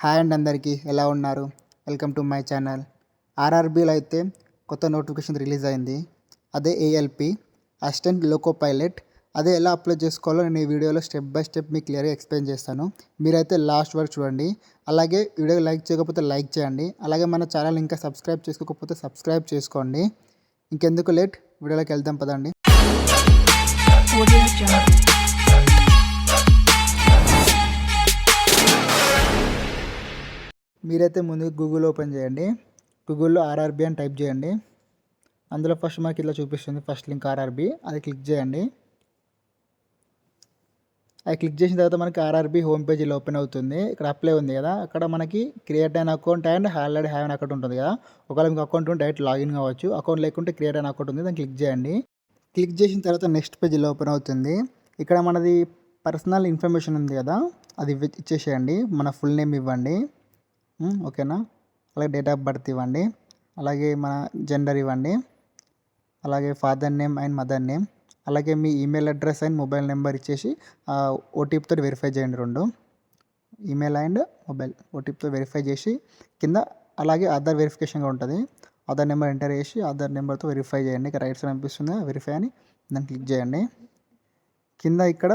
Hi అండి, అందరికీ ఎలా ఉన్నారు? Welcome to my channel. ఆర్ఆర్బీలో అయితే కొత్త నోటిఫికేషన్ రిలీజ్ అయింది. అదే ఏఎల్పి అసిస్టెంట్ లోకో పైలట్. అదే ఎలా అప్లై చేసుకోవాలో నేను ఈ వీడియోలో స్టెప్ బై స్టెప్ మీకు క్లియర్గా ఎక్స్ప్లెయిన్ చేస్తాను. మీరైతే లాస్ట్ వరకు చూడండి. అలాగే వీడియో లైక్ చేయకపోతే లైక్ చేయండి. అలాగే మన ఛానల్ ఇంకా సబ్స్క్రైబ్ చేసుకోకపోతే సబ్స్క్రైబ్ చేసుకోండి. ఇంకెందుకు లేట్, వీడియోలోకి వెళ్దాం పదండి. మీరైతే ముందు గూగుల్ ఓపెన్ చేయండి. గూగుల్లో ఆర్ఆర్బీ అని టైప్ చేయండి. అందులో ఫస్ట్ మనకి ఇట్లా చూపిస్తుంది, ఫస్ట్ లింక్ ఆర్ఆర్బీ, అది క్లిక్ చేయండి. అది క్లిక్ చేసిన తర్వాత మనకి ఆర్ఆర్బీ హోమ్ పేజ్ ఇలా ఓపెన్ అవుతుంది. ఇక్కడ అప్లై ఉంది కదా, అక్కడ మనకి క్రియేట్ అయిన account and already have an account ఉంటుంది కదా. ఒకవేళ మీకు అకౌంట్ ఉంటే డైరెక్ట్ లాగిన్ కావచ్చు. అకౌంట్ లేకుంటే క్రియేట్ అయిన అకౌంట్ ఉంది, దాన్ని క్లిక్ చేయండి. క్లిక్ చేసిన తర్వాత నెక్స్ట్ పేజ్ ఇలా ఓపెన్ అవుతుంది. ఇక్కడ మనది పర్సనల్ ఇన్ఫర్మేషన్ ఉంది కదా, అది ఇచ్చేసేయండి. మన ఫుల్ నేమ్ ఇవ్వండి, ఓకేనా. అలాగే డేట్ ఆఫ్ బర్త్ ఇవ్వండి, అలాగే మన జెండర్ ఇవ్వండి, అలాగే father name and mother name, అలాగే మీ email address and mobile number ఇచ్చేసి ఓటీపీతో వెరిఫై చేయండి. రెండు ఈమెయిల్ అండ్ మొబైల్ ఓటీపీతో వెరిఫై చేసి కింద అలాగే ఆధార్ వెరిఫికేషన్గా ఉంటుంది. ఆధార్ నెంబర్ ఎంటర్ చేసి ఆధార్ నెంబర్తో వెరిఫై చేయండి. ఇక్కడ రైట్ సైడ్ అనిపిస్తుంది వెరిఫై అని, దాన్ని క్లిక్ చేయండి. కింద ఇక్కడ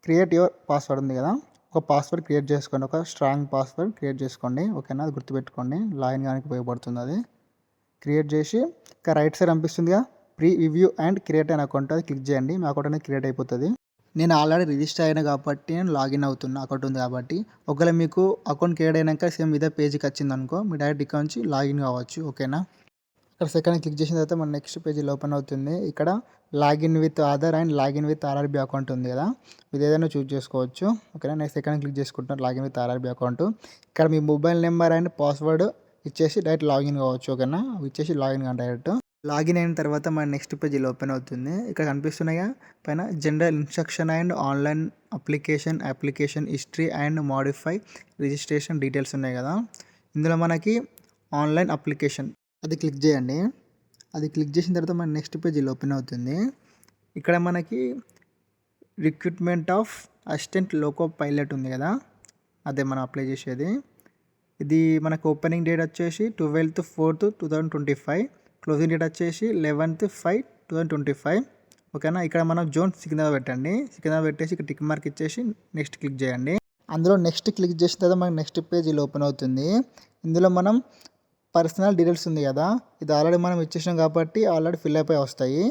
క్రియేట్ యువర్ పాస్వర్డ్ ఉంది కదా, ఒక పాస్వర్డ్ క్రియేట్ చేసుకోండి, ఒక స్ట్రాంగ్ పాస్వర్డ్ క్రియేట్ చేసుకోండి, ఓకేనా. అది గుర్తుపెట్టుకోండి, లాగిన్ కానీ ఉపయోగపడుతుంది. అది క్రియేట్ చేసి ఇంకా రైట్ సైడ్ అనిపిస్తుందిగా ప్రీ రివ్యూ అండ్ క్రియేట్ అయిన అకౌంట్, అది క్లిక్ చేయండి. మీ అకౌంట్ అనేది క్రియేట్ అయిపోతుంది. నేను ఆల్రెడీ రిజిస్టర్ అయినా కాబట్టి నేను లాగిన్ అవుతున్నా, అకౌంట్ ఉంది కాబట్టి. ఒకవేళ మీకు అకౌంట్ క్రియేట్ అయినాక సేమ్ ఇదే పేజ్కి వచ్చింది అనుకో, మీ డైరెక్ట్ ఇక్కడ నుంచి లాగిన్ కావచ్చు, ఓకేనా. ఇక్కడ సెకండ్ క్లిక్ చేసిన తర్వాత మన నెక్స్ట్ పేజ్ ఓపెన్ అవుతుంది. ఇక్కడ login with Aadhaar and login with RRB account ఉంది కదా, ఇది ఏదైనా చూస్ చేసుకోవచ్చు, ఓకేనా. నెక్స్ట్ సెకండ్ క్లిక్ చేసుకుంటున్నాను, లాగిన్ విత్ ఆర్ఆర్బీ అకౌంట్. ఇక్కడ మీ మొబైల్ నెంబర్ అండ్ పాస్వర్డ్ ఇచ్చేసి డైరెక్ట్ లాగిన్ కావచ్చు, ఓకేనా. ఇచ్చేసి లాగిన్ కానీ డైరెక్ట్ లాగిన్ అయిన తర్వాత మన నెక్స్ట్ పేజ్ ఓపెన్ అవుతుంది. ఇక్కడ కనిపిస్తున్నాయా పైన general instruction and online application history and modify registration details ఉన్నాయి కదా. ఇందులో మనకి ఆన్లైన్ అప్లికేషన్ అది క్లిక్ చేయండి. అది క్లిక్ చేసిన తర్వాత మన నెక్స్ట్ పేజ్ ఓపెన్ అవుతుంది. ఇక్కడ మనకి recruitment of assistant loco pilot ఉంది కదా, అదే మనం అప్లై చేసేది. ఇది మనకు ఓపెనింగ్ డేట్ వచ్చేసి 12/4/2025, క్లోజింగ్ డేట్ వచ్చేసి 11/5/2025, ఓకేనా. ఇక్కడ మనం జోన్ సికింద్రాబాద్ పెట్టండి. సికింద్రాబాద్ పెట్టేసి ఇక్కడ టిక్ మార్క్ ఇచ్చేసి నెక్స్ట్ క్లిక్ చేయండి. అందులో నెక్స్ట్ క్లిక్ చేసిన తర్వాత మనకి నెక్స్ట్ పేజ్ ఓపెన్ అవుతుంది. ఇందులో మనం పర్సనల్ డీటెయిల్స్ ఉంది కదా, ఇది ఆల్రెడీ మనం ఇచ్చేసాం కాబట్టి ఆల్రెడీ ఫిల్అప్ అయి వస్తాయి.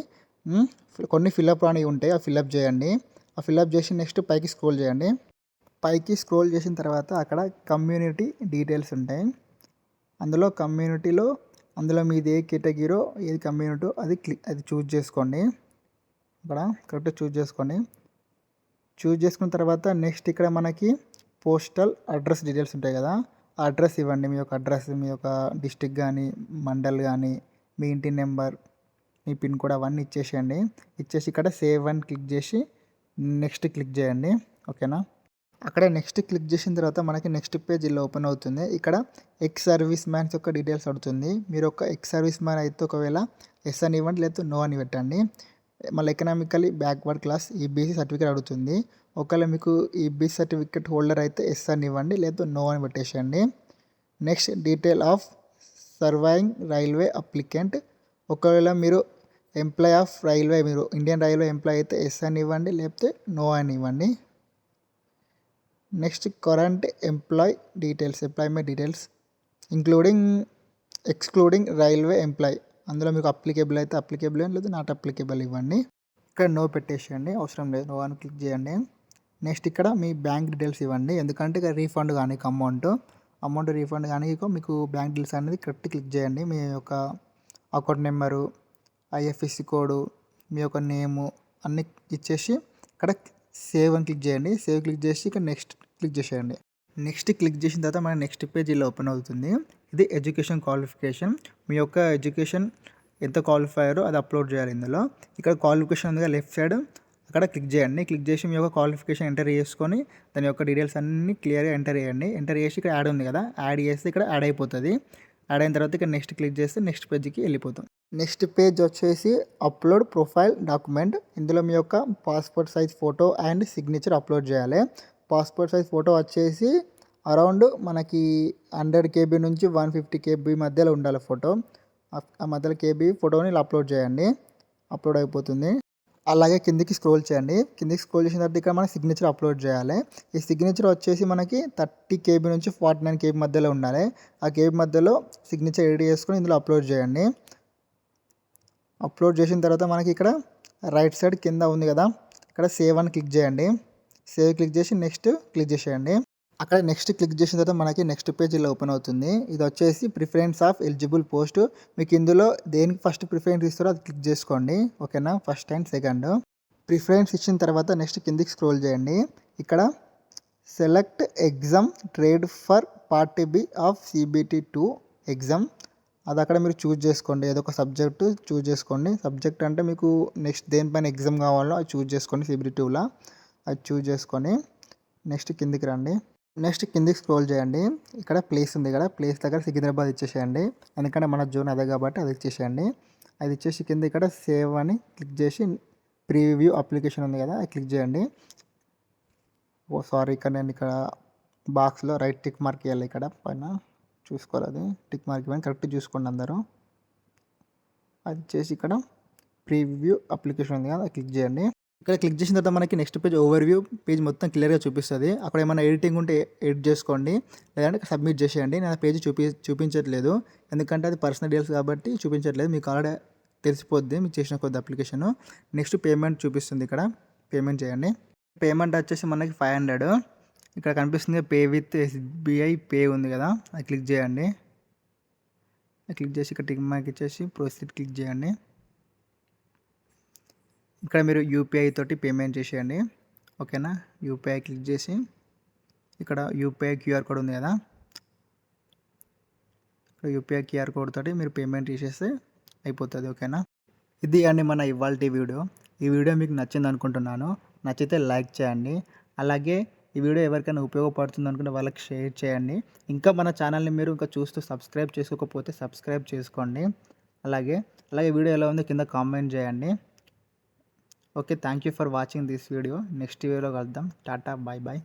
కొన్ని ఫిల్అప్ అనేవి ఉంటాయి, ఆ ఫిల్అప్ చేయండి. ఆ ఫిల్అప్ చేసి నెక్స్ట్ పైకి స్క్రోల్ చేయండి. పైకి స్క్రోల్ చేసిన తర్వాత అక్కడ కమ్యూనిటీ డీటెయిల్స్ ఉంటాయి. అందులో కమ్యూనిటీలో అందులో మీది ఏ కేటగిరీలో ఏది కమ్యూనిటీ అది చూజ్ చేసుకోండి. అక్కడ కరెక్ట్ చూజ్ చేసుకోండి. చూజ్ చేసుకున్న తర్వాత నెక్స్ట్ ఇక్కడ మనకి పోస్టల్ అడ్రస్ డీటెయిల్స్ ఉంటాయి కదా, ఆ అడ్రస్ ఇవ్వండి. మీ యొక్క అడ్రస్, మీ యొక్క డిస్టిక్ కానీ మండల్ కానీ మీ ఇంటి నెంబర్, మీ పిన్ కోడ్ అవన్నీ ఇచ్చేసేయండి. ఇచ్చేసి ఇక్కడ సేవ్ అని క్లిక్ చేసి నెక్స్ట్ క్లిక్ చేయండి, ఓకేనా. అక్కడ నెక్స్ట్ క్లిక్ చేసిన తర్వాత మనకి నెక్స్ట్ పేజ్ ఇలా ఓపెన్ అవుతుంది. ఇక్కడ ఎక్స్ సర్వీస్ మ్యాన్స్ యొక్క డీటెయిల్స్ అడుగుతుంది. మీరు ఒక ఎక్స్ సర్వీస్ మ్యాన్ అయితే ఒకవేళ ఎస్ అని ఇవ్వండి, లేకపోతే నో అని పెట్టండి. మళ్ళీ economically backward class EBC certificate అడుగుతుంది. ఒకవేళ మీకు ఈబీసీ సర్టిఫికేట్ హోల్డర్ అయితే ఎస్ అని ఇవ్వండి, లేకపోతే నో అని పెట్టేసేయండి. Next detail of serving railway applicant, ఒకవేళ మీరు ఎంప్లాయ్ ఆఫ్ రైల్వే, మీరు ఇండియన్ రైల్వే ఎంప్లాయ్ అయితే ఎస్ అని ఇవ్వండి, లేకపోతే నో అని ఇవ్వండి. Next current employment details excluding railway employee, అందులో మీకు అప్లికేబుల్ అయితే అప్లికేబుల్ లేదా నాట్ అప్లికేబుల్ ఇవ్వండి. ఇక్కడ నో పెట్టేసేయండి, అవసరం లేదు, నో అని క్లిక్ చేయండి. నెక్స్ట్ ఇక్కడ మీ బ్యాంక్ డీటెయిల్స్ ఇవ్వండి, ఎందుకంటే ఇక్కడ రీఫండ్ కానీ అమౌంట్ రీఫండ్ కానీ మీకు బ్యాంక్ డీటెయిల్స్ అనేది కరెక్ట్ క్లిక్ చేయండి. మీ యొక్క అకౌంట్ నెంబరు, ఐఎఫ్ఎస్సి కోడు, మీ యొక్క నేము అన్నీ ఇచ్చేసి ఇక్కడ సేవ్ అని క్లిక్ చేయండి. సేవ్ క్లిక్ చేసి ఇక్కడ నెక్స్ట్ క్లిక్ చేసేయండి. నెక్స్ట్ క్లిక్ చేసిన తర్వాత మన నెక్స్ట్ పేజ్ ఇలా ఓపెన్ అవుతుంది. ఇది ఎడ్యుకేషన్ క్వాలిఫికేషన్, మీ యొక్క ఎడ్యుకేషన్ ఎంత క్వాలిఫైయరో అది అప్లోడ్ చేయాలి. ఇందులో ఇక్కడ క్వాలిఫికేషన్ ఉందిగా లెఫ్ట్ సైడ్, అక్కడ క్లిక్ చేయండి. క్లిక్ చేసి మీ యొక్క క్వాలిఫికేషన్ ఎంటర్ చేసుకొని దాని యొక్క డీటెయిల్స్ అన్నీ క్లియర్గా ఎంటర్ చేయండి. ఎంటర్ చేసి ఇక్కడ యాడ్ ఉంది కదా, యాడ్ చేస్తే ఇక్కడ యాడ్ అయిపోతుంది. యాడ్ అయిన తర్వాత ఇక్కడ నెక్స్ట్ క్లిక్ చేస్తే నెక్స్ట్ పేజ్కి వెళ్ళిపోతాం. నెక్స్ట్ పేజ్ వచ్చేసి అప్లోడ్ ప్రొఫైల్ డాక్యుమెంట్. ఇందులో మీ యొక్క passport size photo and signature upload చేయాలి. పాస్పోర్ట్ సైజ్ ఫోటో వచ్చేసి అరౌండ్ మనకి 100 కేబీ నుంచి 150 కేబీ మధ్యలో ఉండాలి ఫోటో. ఆ మధ్యలో కేబీ ఫోటోని ఇలా అప్లోడ్ చేయండి. అప్లోడ్ అయిపోతుంది. అలాగే కిందికి స్క్రోల్ చేయండి. కిందికి స్క్రోల్ చేసిన తర్వాత ఇక్కడ మన సిగ్నేచర్ అప్లోడ్ చేయాలి. ఈ సిగ్నేచర్ వచ్చేసి మనకి 30 కేబీ నుంచి 49 కేబీ మధ్యలో ఉండాలి. ఆ కేబీ మధ్యలో సిగ్నేచర్ ఎడిట్ చేసుకొని ఇందులో అప్లోడ్ చేయండి. అప్లోడ్ చేసిన తర్వాత మనకి ఇక్కడ రైట్ సైడ్ కింద ఉంది కదా, ఇక్కడ సేవ్ అని క్లిక్ చేయండి. సేవ్ క్లిక్ చేసి నెక్స్ట్ క్లిక్ చేసేయండి. అక్కడ నెక్స్ట్ క్లిక్ చేసిన తర్వాత మనకి నెక్స్ట్ పేజ్ ఇలా ఓపెన్ అవుతుంది. ఇది వచ్చేసి ప్రిఫరెన్స్ ఆఫ్ ఎలిజిబుల్ పోస్ట్. మీకు ఇందులో దేనికి ఫస్ట్ ప్రిఫరెన్స్ ఇస్తారో అది క్లిక్ చేసుకోండి. ఓకేనా, ఫస్ట్ అండ్ సెకండ్. ప్రిఫరెన్స్ ఇచ్చిన తర్వాత నెక్స్ట్ కిందికి స్క్రోల్ చేయండి. ఇక్కడ select exam trade for part B of CBT 2 exam. అది అక్కడ మీరు చూజ్ చేసుకోండి. ఏదో ఒక సబ్జెక్టు చూజ్ చేసుకోండి. సబ్జెక్ట్ అంటే మీకు నెక్స్ట్ దేనిపైన ఎగ్జామ్ కావాలో అది చూజ్ చేసుకోండి. CBT 2లా అది చూజ్ చేసుకొని నెక్స్ట్ కిందికి రండి. నెక్స్ట్ కిందికి స్క్రోల్ చేయండి. ఇక్కడ ప్లేస్ ఉంది కదా, ప్లేస్ దగ్గర సికింద్రాబాద్ ఇచ్చేసేయండి. ఎందుకంటే మన జోన్ అదే కాబట్టి అది ఇచ్చేసేయండి. అది ఇచ్చేసి కింద ఇక్కడ సేవ్ అని క్లిక్ చేసి ప్రీవ్యూ అప్లికేషన్ ఉంది కదా అది క్లిక్ చేయండి. ఓ సారీ, ఇక్కడ బాక్స్లో రైట్ టిక్ మార్క్ ఇవ్వాలి. ఇక్కడ పైన చూసుకోవాలి, అది టిక్ మార్క్ ఇవ్వండి. కరెక్ట్ చూసుకోండి అందరూ. అది చేసి ఇక్కడ ప్రీవ్యూ అప్లికేషన్ ఉంది కదా అది క్లిక్ చేయండి. ఇక్కడ క్లిక్ చేసిన తర్వాత మనకి నెక్స్ట్ పేజ్ ఓవర్వ్యూ పేజ్ మొత్తం క్లియర్గా చూపిస్తుంది. అక్కడ ఏమైనా ఎడిటింగ్ ఉంటే ఎడిట్ చేసుకోండి, లేదంటే సబ్మిట్ చేసేయండి. నేను పేజ్ చూపించట్లేదు ఎందుకంటే అది పర్సనల్ డీటెయిల్స్ కాబట్టి చూపించట్లేదు. మీకు ఆల్రెడీ తెలిసిపోద్ది మీకు చేసిన కొద్ది అప్లికేషన్. నెక్స్ట్ పేమెంట్ చూపిస్తుంది, ఇక్కడ పేమెంట్ చేయండి. పేమెంట్ వచ్చేసి మనకి 500. ఇక్కడ కనిపిస్తుంది పే విత్ SBI పే ఉంది కదా అది క్లిక్ చేయండి. క్లిక్ చేసి ఇక్కడ టిక్ మార్క్ ఇచ్చేసి ప్రొసీడ్ క్లిక్ చేయండి. ఇక్కడ మీరు UPI తోటి పేమెంట్ చేసేయండి. ఓకేనా, UPI క్లిక్ చేసి ఇక్కడ UPI QR కోడ్ ఉంది కదా, ఇక్కడ UPI QR కోడ్ తోటి మీరు పేమెంట్ చేసేస్తే అయిపోతుంది. ఓకేనా, ఇది అండి మన ఇవాల్టి వీడియో. ఈ వీడియో మీకు నచ్చింది అనుకుంటున్నాను. నచ్చితే లైక్ చేయండి. అలాగే ఈ వీడియో ఎవరికైనా ఉపయోగపడుతుంది అనుకుంటే వాళ్ళకి షేర్ చేయండి. ఇంకా మన ఛానల్ని మీరు ఇంకా చూస్తూ సబ్స్క్రైబ్ చేసుకోకపోతే సబ్స్క్రైబ్ చేసుకోండి. అలాగే వీడియో ఎలా ఉందో కింద కామెంట్ చేయండి. Okay, thank you for watching this video. Next వీడియోలో కలుద్దాం. Tata, bye bye.